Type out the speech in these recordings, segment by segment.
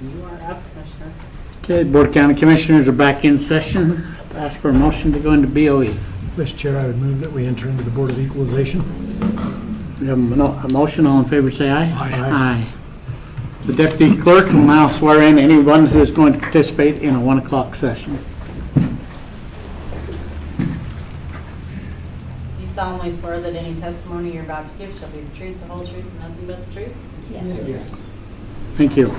You are up, Commissioner. Okay, Board of County Commissioners are back in session. Ask for a motion to go into BOE. Mr. Chair, I would move that we enter into the Board of Equalization. We have a motion. All in favor say aye. Aye. The Deputy Clerk will now swear in anyone who is going to participate in a 1 o'clock session. You solemnly swear that any testimony you're about to give shall be the truth, the whole truth, and nothing but the truth? Yes. Thank you.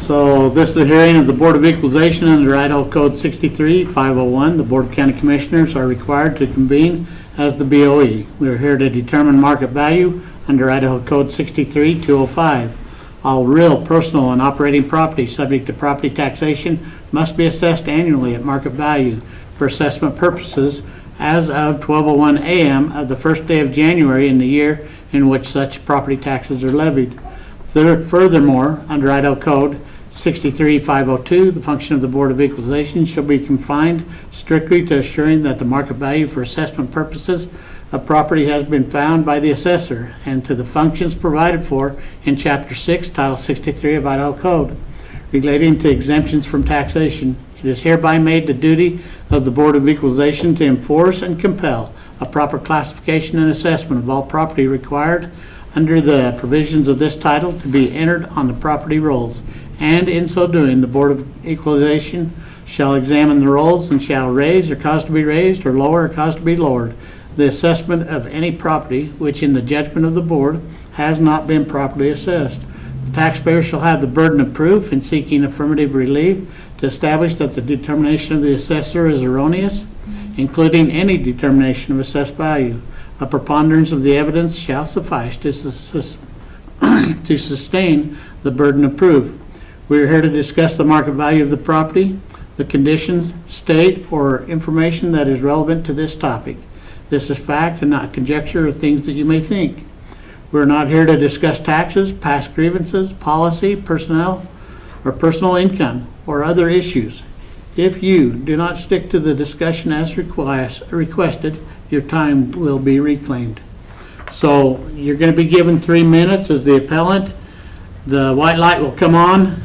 So this is a hearing of the Board of Equalization under Idaho Code 63-501. The Board of County Commissioners are required to convene as the BOE. We are here to determine market value under Idaho Code 63-205. All real, personal, and operating property subject to property taxation must be assessed annually at market value for assessment purposes as of 12:01 a.m. of the first day of January in the year in which such property taxes are levied. Furthermore, under Idaho Code 63-502, the function of the Board of Equalization shall be confined strictly to assuring that the market value for assessment purposes of property has been found by the assessor, and to the functions provided for in Chapter 6, Title 63 of Idaho Code relating to exemptions from taxation. It is hereby made the duty of the Board of Equalization to enforce and compel a proper classification and assessment of all property required under the provisions of this title to be entered on the property rolls, and in so doing, the Board of Equalization shall examine the rolls and shall raise or cause to be raised or lower or cause to be lowered the assessment of any property which in the judgment of the Board has not been properly assessed. The taxpayer shall have the burden of proof in seeking affirmative relief to establish that the determination of the assessor is erroneous, including any determination of assessed value. A preponderance of the evidence shall suffice to sustain the burden of proof. We are here to discuss the market value of the property, the conditions, state, or information that is relevant to this topic. This is fact and not conjecture or things that you may think. We're not here to discuss taxes, past grievances, policy, personnel, or personal income, or other issues. If you do not stick to the discussion as requested, your time will be reclaimed. So you're going to be given 3 minutes as the appellant. The white light will come on.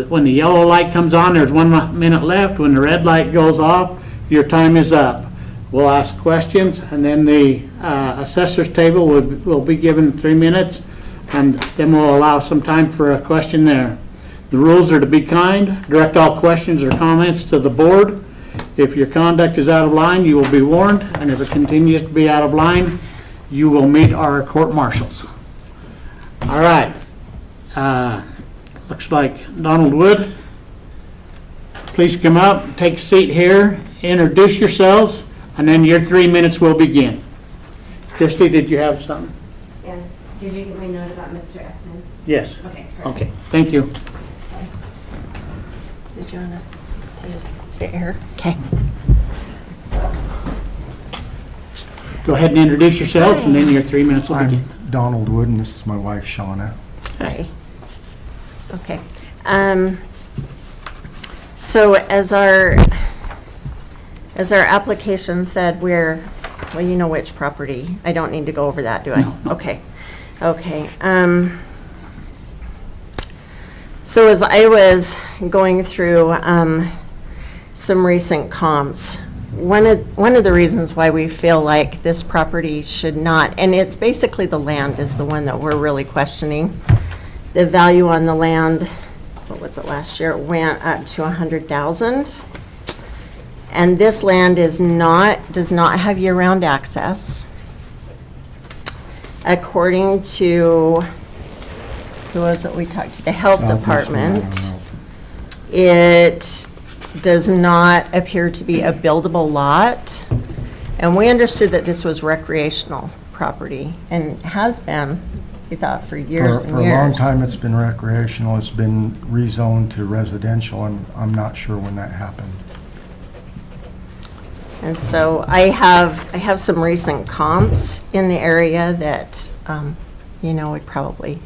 When the yellow light comes on, there's 1 minute left. When the red light goes off, your time is up. We'll ask questions, and then the assessor's table will be given 3 minutes, and then we'll allow some time for a question there. The rules are to be kind, direct all questions or comments to the board. If your conduct is out of line, you will be warned, and if it continues to be out of line, you will meet our court marshals. All right. Looks like Donald Wood. Please come up, take a seat here, introduce yourselves, and then your 3 minutes will begin. Christy, did you have something? Yes. Did you get my note about Mr. Ekman? Yes. Okay, perfect. Okay, thank you. Did you want us to just sit here? Okay. Go ahead and introduce yourselves, and then your 3 minutes will begin. I'm Donald Wood, and this is my wife, Shauna. Hi. Okay. So as our application said, well, you know which property. I don't need to go over that, do I? No. Okay. Okay. So as I was going through some recent comps, one of the reasons why we feel like this property should not, and it's basically the land is the one that we're really questioning. The value on the land, what was it last year? It went up to $100,000. And this land does not have year-round access. According to, who was it we talked to? The health department. It does not appear to be a buildable lot. And we understood that this was recreational property and has been, we thought, for years and years. For a long time, it's been recreational. It's been rezoned to residential, and I'm not sure when that happened. And so I have some recent comps in the area that, would probably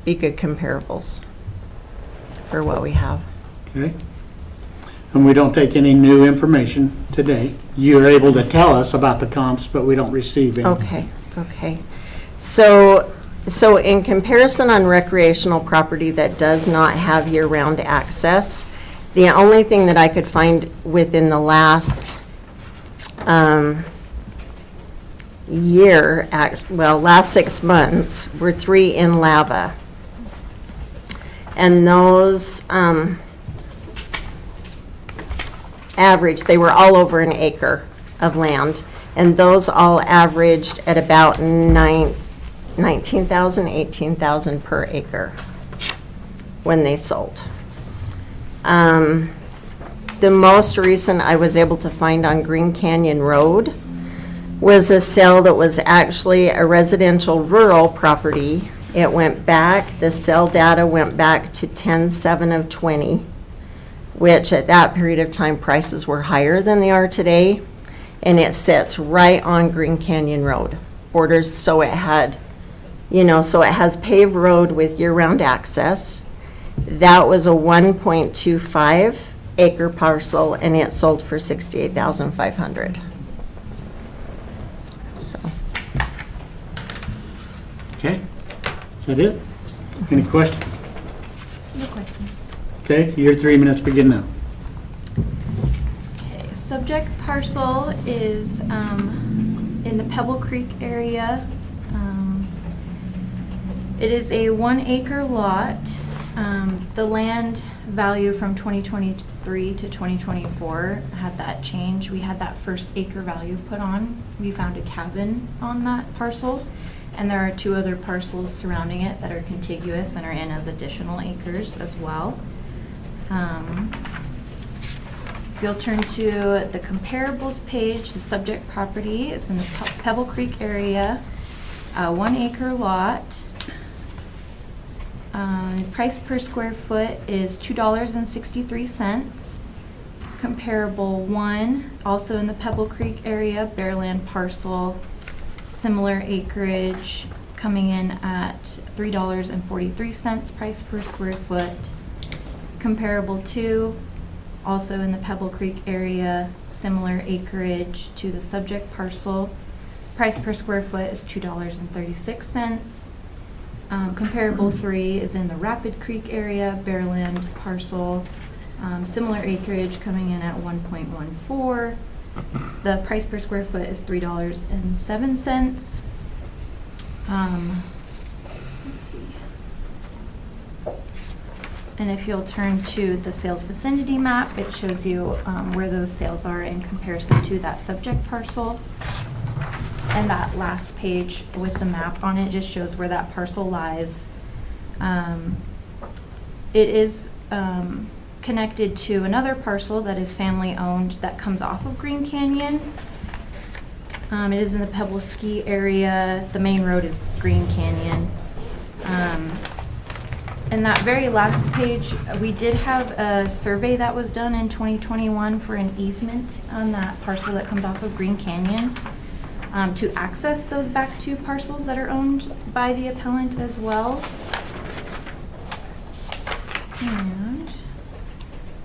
be good comparables for what we have. Okay. And we don't take any new information today. You're able to tell us about the comps, but we don't receive any. Okay. So So in comparison on recreational property that does not have year-round access, the only thing that I could find within the last last 6 months were 3 in Lava. And those they were all over an acre of land. And those all averaged at about 19,000, 18,000 per acre when they sold. The most recent I was able to find on Green Canyon Road was a sale that was actually a residential rural property. It went back, the sale data went back to 10/7 of 20, which at that period of time prices were higher than they are today. And it sits right on Green Canyon Road borders, so it had, so it has paved road with year-round access. That was a 1.25 acre parcel, and it sold for $68,500. So, Okay, is that it? Any questions? No questions. Okay, your 3 minutes begin now. Okay, subject parcel is in the Pebble Creek area. It is a 1 acre lot. The land value from 2023 to 2024 had that change. We had that first acre value put on. We found a cabin on that parcel, and there are 2 other parcels surrounding it that are contiguous and are in as additional acres as well. If you'll turn to the comparables page, the subject property is in the Pebble Creek area, 1 acre lot. Price per square foot is $2.63. Comparable 1, also in the Pebble Creek area, Bearland parcel, similar acreage, coming in at $3.43 price per square foot. Comparable 2, also in the Pebble Creek area, similar acreage to the subject parcel. Price per square foot is $2.36. Comparable 3 is in the Rapid Creek area, Bearland parcel, similar acreage coming in at 1.14. The price per square foot is $3.07. Let's see. And if you'll turn to the sales vicinity map, it shows you where those sales are in comparison to that subject parcel. And that last page with the map on it just shows where that parcel lies. It is connected to another parcel that is family owned that comes off of Green Canyon. It is in the Pebble Ski area. The main road is Green Canyon. And that very last page, we did have a survey that was done in 2021 for an easement on that parcel that comes off of Green Canyon. To access those back 2 parcels that are owned by the appellant as well. And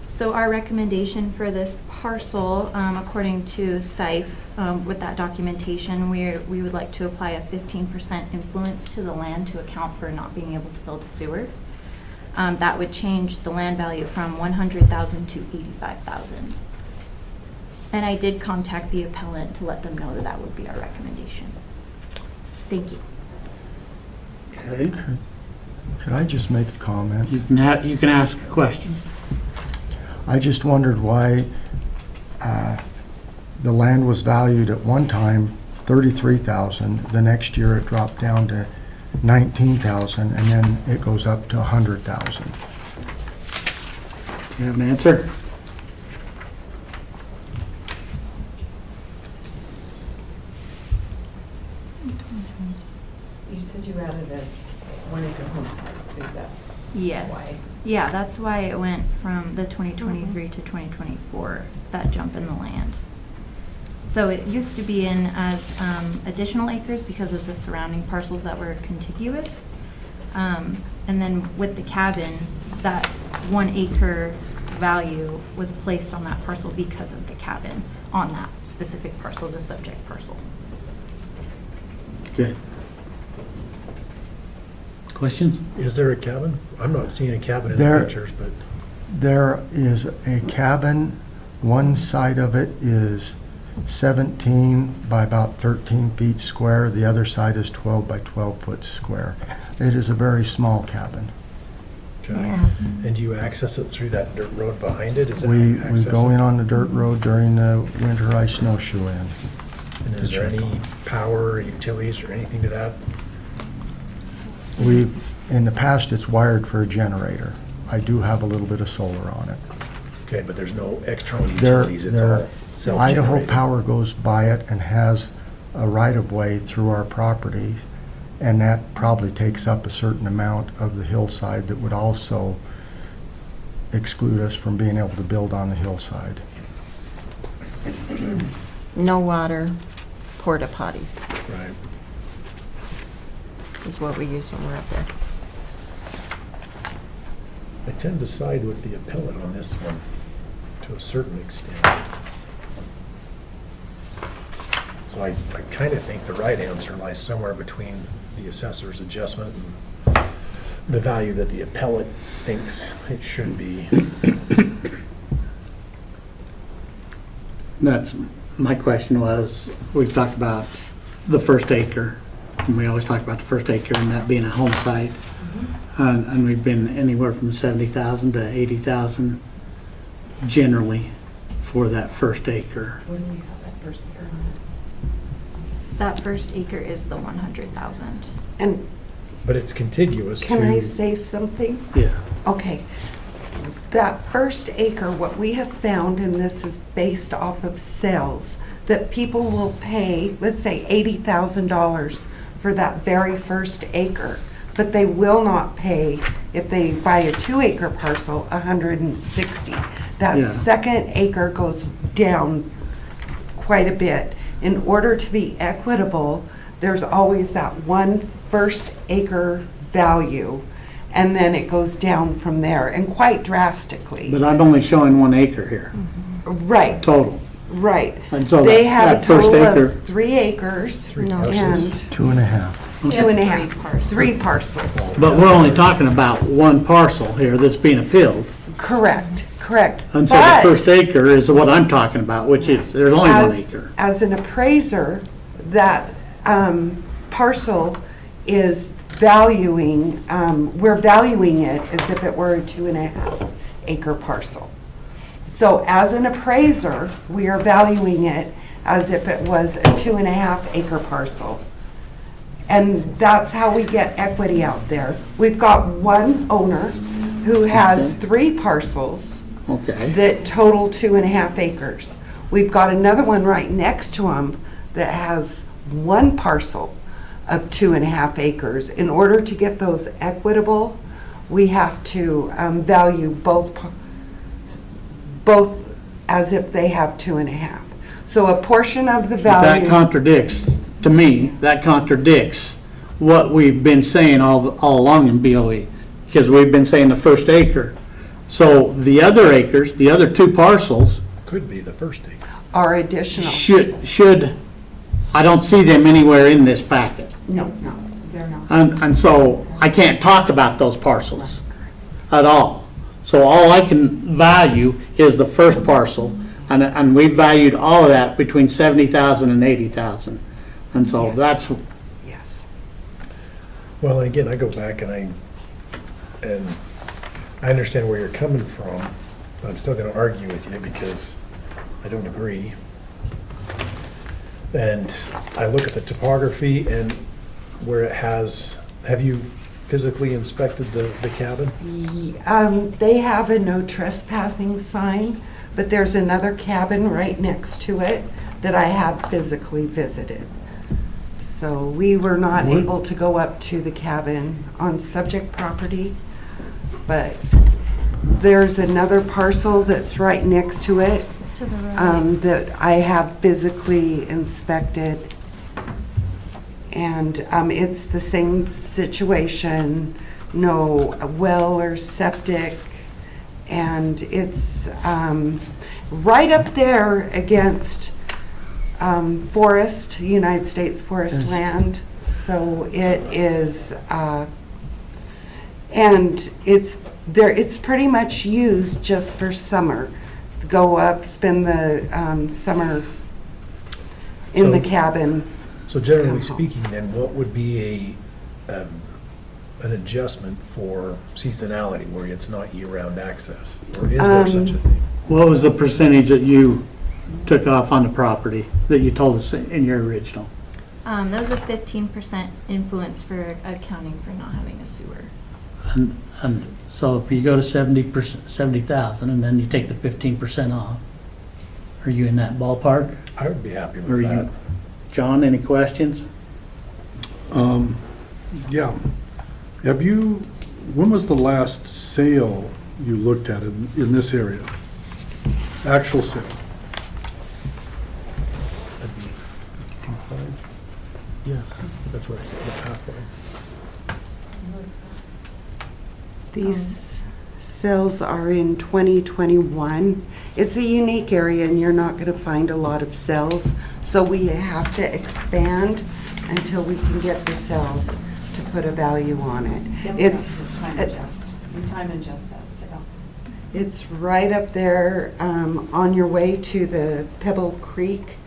so our recommendation for this parcel, according to SIFE, with that documentation, we would like to apply a 15% influence to the land to account for not being able to build a sewer. That would change the land value from $100,000 to $85,000. And I did contact the appellant to let them know that that would be our recommendation. Thank you. Okay, Could I just make a comment? you can ask a question. I just wondered why the land was valued at one time $33,000. The next year it dropped down to $19,000, and then it goes up to $100,000. You have an answer? You said you added a 1 acre home site, is that Yes. why? Yeah, that's why it went from the 2023 to 2024, that jump in the land. So it used to be in as additional acres because of the surrounding parcels that were contiguous. And then with the cabin, that 1 acre value was placed on that parcel because of the cabin on that specific parcel, the subject parcel. Okay. Questions? Is there a cabin? I'm not seeing a cabin in the There- pictures, but There is a cabin, one side of it is 17 by about 13 feet square, the other side is 12 by 12 foot square. It is a very small cabin. Yes. And do you access it through that dirt road behind it? Is that how We you access go it? in on the dirt road during the winter ice snowshoe in. And is there any power or utilities or anything to that? In the past, it's wired for a generator. I do have a little bit of solar on it. Okay, but there's no external There, utilities, it's all Idaho self-generated? Power goes by it and has a right-of-way through our property, and that probably takes up a certain amount of the hillside that would also exclude us from being able to build on the hillside. No water, porta potty Right. is what we use when we're up there. I tend to side with the appellate on this one, to a certain extent. So I kind of think the right answer lies somewhere between the assessor's adjustment and the value that the appellate thinks it should be. My question was, we've talked about the first acre, and we always talk about the first acre and that being a home site. And we've been anywhere from 70,000 to 80,000 generally for that first acre. What do we have that first acre on That first acre is the 100,000. it? And But it's contiguous to. can I say something? Yeah. Okay. That first acre, what we have found, and this is based off of sales, that people will pay, let's say $80,000 for that very first acre, but they will not pay, if they buy a 2-acre parcel, 160. That Yeah. second acre goes down quite a bit. In order to be equitable, there's always that one first acre value, and then it goes down from there, and quite drastically. But I'm only showing 1 acre here, Right, total. right. And so They that have a first total acre, of 3 acres No. and 2.5. 2.5, Three parcels. 3 parcels. but we're only talking about 1 parcel here that's being appealed. Correct, correct. And so the But first acre is what I'm talking about, which is, there's only 1 acre. as an appraiser, that parcel is valuing, we're valuing it as if it were a 2.5 acre parcel. So as an appraiser, we are valuing it as if it was a 2.5 acre parcel. And that's how we get equity out there. We've got one owner who has 3 parcels Okay. that total 2.5 acres. We've got another one right next to him that has 1 parcel of 2.5 acres. In order to get those equitable, we have to value both as if they have 2.5. So a portion of the But that value. contradicts, to me, that contradicts what we've been saying all along in BOE, because we've been saying the first acre. So the other acres, the other 2 parcels Could be the first acre. Are additional. should, I don't see them anywhere in this packet. No, it's not. They're not. And so I can't talk about those parcels at all. So all I can value is the first parcel, and we valued all of that between 70,000 and 80,000. And so Yes. that's, Yes. Well, again, I go back and I understand where you're coming from, but I'm still gonna argue with you because I don't agree. And I look at the topography and where it has, have you physically inspected the cabin? They have a no trespassing sign, but there's another cabin right next to it that I have physically visited. So we were not What- able to go up to the cabin on subject property, but there's another parcel that's right next to it To the right. that I have physically inspected. And it's the same situation, no well or septic. And it's right up there against forest, United States forest Is- land. So it is And it's pretty much used just for summer. Go up, spend the summer in the So- cabin. So generally Come home. speaking, then, what would be an adjustment for seasonality where it's not year-round access? Or is there such a thing? What was the percentage that you took off on the property that you told us in your original? That was a 15% influence for accounting for not having a sewer. And so if you go to 70%, 70,000, and then you take the 15% off, are you in that ballpark? I would be happy Or with you, that. John, any questions? Yeah. When was the last sale you looked at in this area? Actual sale? That'd be 2.5. Yeah, that's where I said the pathway. These sales are in 2021. It's a unique area and you're not going to find a lot of sales. So we have to expand until we can get the sales to put a value on it. It's Time adjust that sale. It's right up there on your way to the Pebble Creek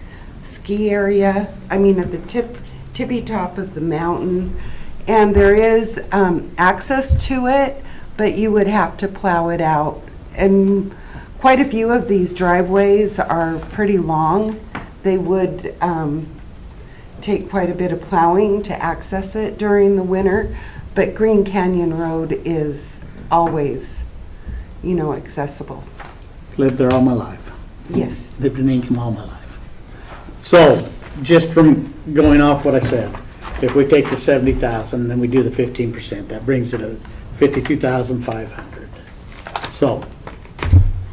ski area. I mean, at the tippy top of the mountain. And there is access to it, but you would have to plow it out. And quite a few of these driveways are pretty long. They would take quite a bit of plowing to access it during the winter. But Green Canyon Road is always, accessible. Lived there all my life. Yes. Lived in Ingham all my life. So, just from going off what I said, if we take the 70,000 and then we do the 15%, that brings it to 52,500. So,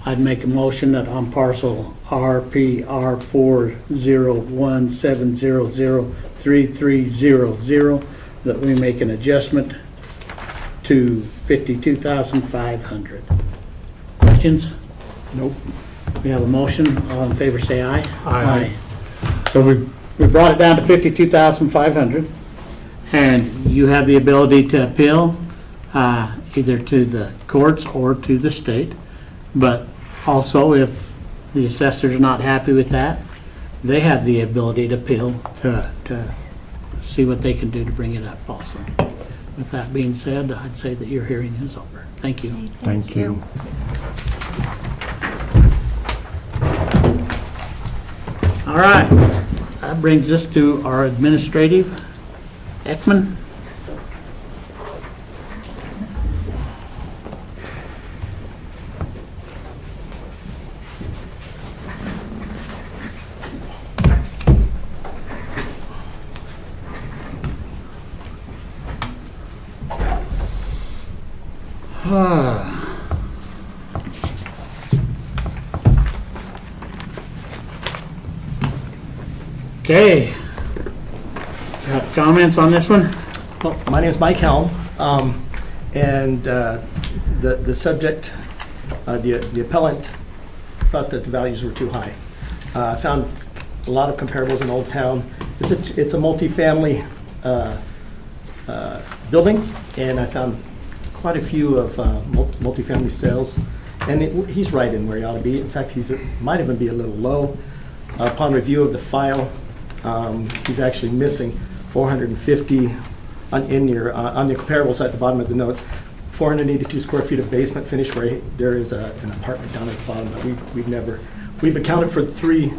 I'd make a motion that on parcel RPR401700330, that we make an adjustment to 52,500. Questions? Nope. We have a motion. All in favor, say aye. Aye. So we brought it down to 52,500, and you have the ability to appeal either to the courts or to the state. But also, if the assessor's not happy with that, they have the ability to appeal to see what they can do to bring it up also. With that being said, I'd say that your hearing is over. Thank you. Thank you. All right, that brings us to our administrative. Ekman? Okay. Got comments on this one? Well, my name is Mike Helm, and the subject, the appellant thought that the values were too high. I found a lot of comparables in Old Town. It's a multifamily building, and I found quite a few of multifamily sales, and he's right in where he ought to be. In fact, he might even be a little low. Upon review of the file, he's actually missing 450 on the comparables at the bottom of the notes, 482 square feet of basement finish where there is an apartment down at the bottom. But we've accounted for 3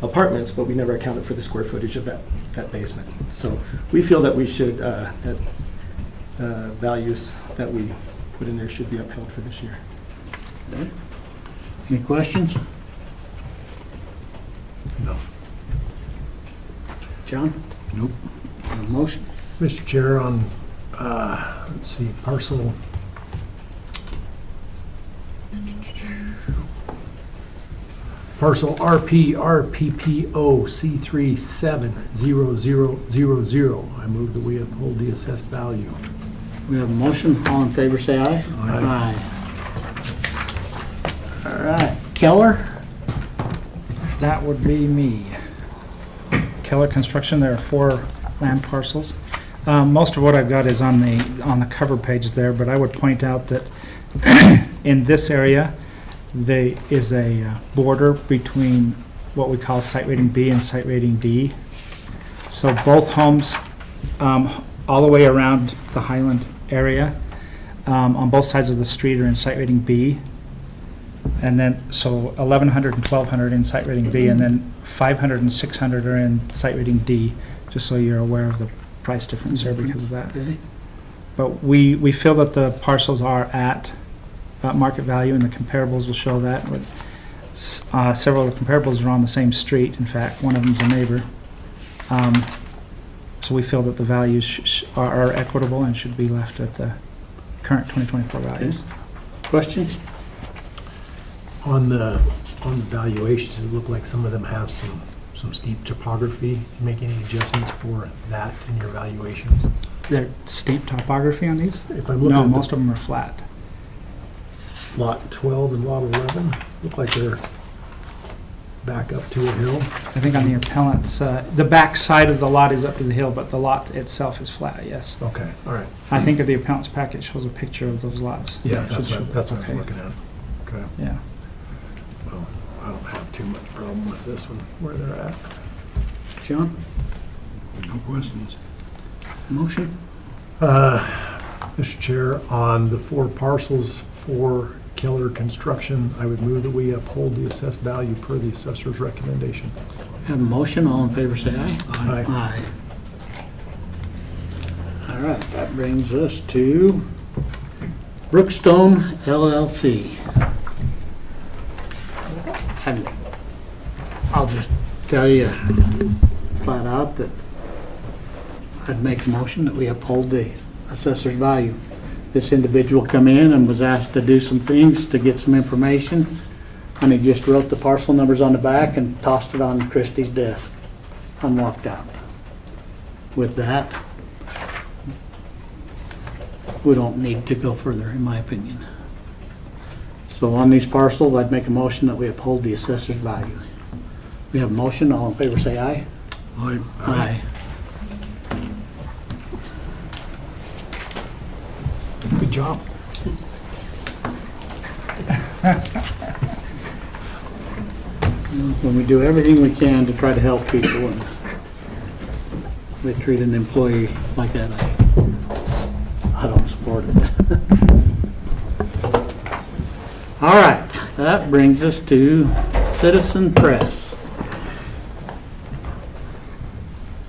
apartments, but we never accounted for the square footage of that basement. So we feel that we should, that values that we put in there should be upheld for this year. Any questions? No. John? Nope. A motion? Mr. Chair, on, let's see, parcel RPPO C370000. I move that we uphold the assessed value. We have a motion. All in favor, say aye. Aye. All right. Keller? That would be me. Keller Construction, there are 4 land parcels. Most of what I've got is on the cover page there, but I would point out that in this area, there is a border between what we call site rating B and site rating D. So both homes, all the way around the Highland area, on both sides of the street are in site rating B. And then, so 1,100 and 1,200 in site rating B, and then 500 and 600 are in site rating D, just so you're aware of the price difference there because of that. Okay. But we feel that the parcels are at market value, and the comparables will show that. But, several of the comparables are on the same street. In fact, one of them's a neighbor. So we feel that the values are equitable and should be left at the current 2024 values. Questions? On the valuations, it looked like some of them have some steep topography. You make any adjustments for that in your valuations? They're steep topography on these? If I'm looking No, at most of them are flat. Lot 12 and Lot 11, look like they're back up to a hill. I think on the appellant's, the back side of the lot is up to the hill, but the lot itself is flat, yes. Okay, all right. I think of the appellant's packet shows a picture of those lots. Yeah, Should show- that's what okay. I'm looking at. Okay, Yeah. well, I don't have too much problem with this one, where they're at. John? No questions. Motion? Mr. Chair, on the 4 parcels for Keller Construction, I would move that we uphold the assessed value per the assessor's recommendation. Have a motion, all in favor say aye. Aye. Aye. All right, that brings us to Brookstone LLC. And I'll just tell you flat out that I'd make a motion that we uphold the assessor's value. This individual come in and was asked to do some things to get some information, and he just wrote the parcel numbers on the back and tossed it on Christie's desk and walked out. With that, we don't need to go further, in my opinion. So on these parcels, I'd make a motion that we uphold the assessor's value. We have a motion, all in favor say aye. Aye. Aye. Good job. When we do everything we can to try to help people and they treat an employee like that, I don't support it. All right, that brings us to Citizen Press.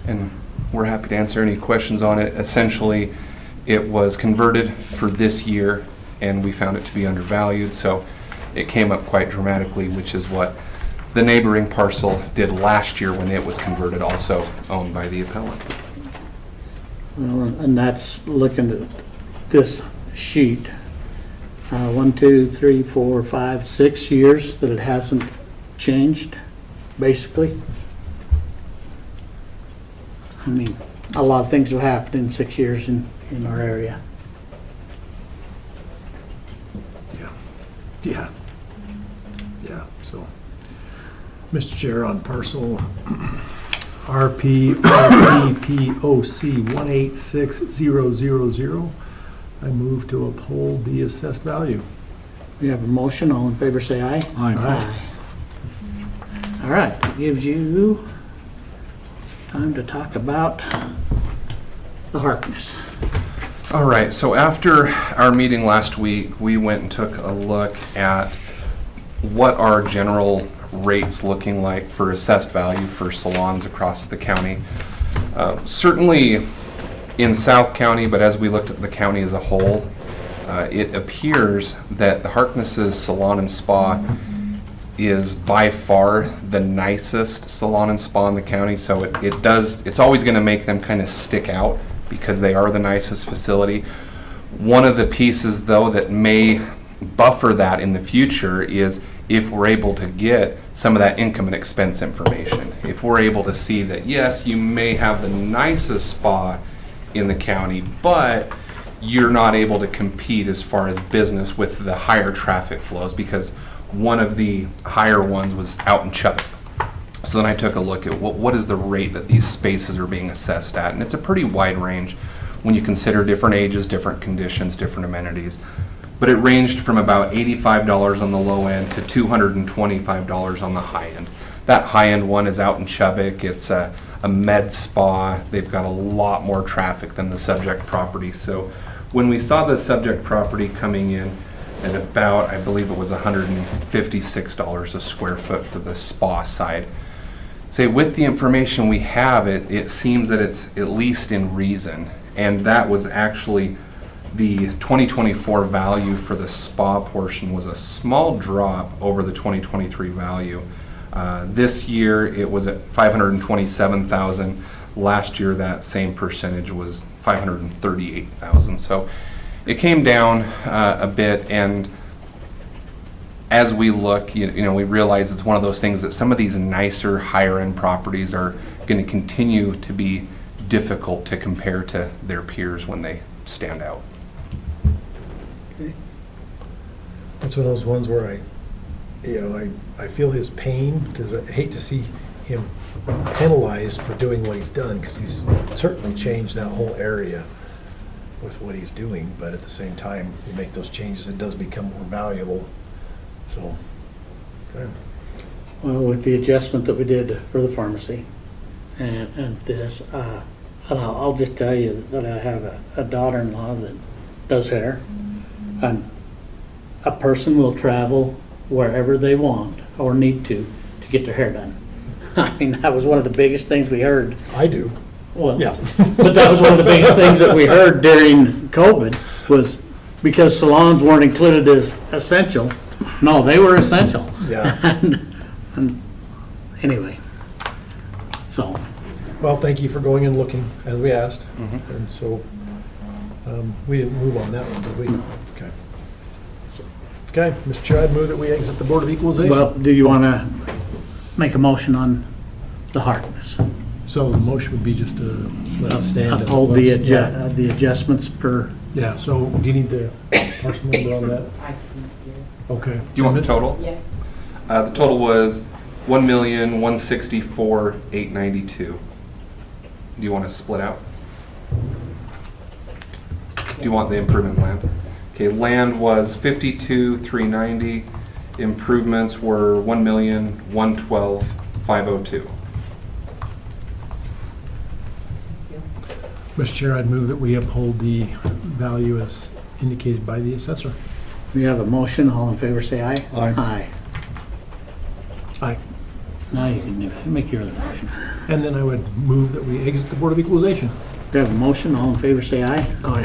And we're happy to answer any questions on it. Essentially, it was converted for this year, and we found it to be undervalued, so it came up quite dramatically, which is what the neighboring parcel did last year when it was converted, also owned by the appellant. Well, and that's looking at this sheet. 1, 2, 3, 4, 5, 6 years that it hasn't changed, basically. I mean, a lot of things have happened in 6 years in our area. Yeah. Yeah, so. Mr. Chair, on parcel RPPOC 186000, I move to uphold the assessed value. We have a motion, all in favor say aye. Aye. All right, that gives you time to talk about the Harkness. All right, so after our meeting last week, we went and took a look at what our general rates looking like for assessed value for salons across the county. Certainly in South County, but as we looked at the county as a whole, it appears that the Harkness's Salon and Spa is by far the nicest salon and spa in the county, so it's always going to make them kind of stick out because they are the nicest facility. One of the pieces, though, that may buffer that in the future is if we're able to get some of that income and expense information. If we're able to see that, yes, you may have the nicest spa in the county, but you're not able to compete as far as business with the higher traffic flows because one of the higher ones was out in Chubbuck. So then I took a look at what is the rate that these spaces are being assessed at, and it's a pretty wide range when you consider different ages, different conditions, different amenities. But it ranged from about $85 on the low end to $225 on the high end. That high end one is out in Chubbuck. It's a med spa. They've got a lot more traffic than the subject property. So when we saw the subject property coming in at about, I believe it was $156 a square foot for the spa side. Say with the information we have, it seems that it's at least in reason. And that was actually the 2024 value for the spa portion was a small drop over the 2023 value. This year it was at 527,000. Last year that same percentage was 538,000. So it came down a bit, and as we look, you know, we realize it's one of those things that some of these nicer, higher-end properties are going to continue to be difficult to compare to their peers when they stand out. That's one of those ones where I feel his pain, because I hate to see him penalized for doing what he's done, because he's certainly changed that whole area with what he's doing, but at the same time, you make those changes, it does become more valuable, so. Okay. Well, with the adjustment that we did for the pharmacy and this, and I'll just tell you that I have a daughter-in-law that does hair, and a person will travel wherever they want or need to get their hair done. I mean, that was one of the biggest things we heard. I do. Well, Yeah. but that was one of the biggest things that we heard during COVID was because salons weren't included as essential. No, they were essential. Yeah. And anyway, so. Well, thank you for going and looking, as we asked, and so, we didn't move on that one, did we? Okay. Okay, Mr. Chair, I'd move that we exit the Board of Equalization. Well, do you want to make a motion on the Harkness? So the motion would be just to let it stand. as it Uphold was. the adjustments per, Yeah, so do you need the parcel number on that? I can hear. Okay. Do you want the total? Yeah. The total was $1,164,892. Do you want to split out? Do you want the improvement land? Okay, land was 52,390. Improvements were 1,112,502. Mr. Chair, I'd move that we uphold the value as indicated by the assessor. we have a motion. All in favor, say aye. Aye. Aye. Now you can make your other motion. And then I would move that we exit the Board of Equalization. We have a motion. All in favor, say aye. Aye.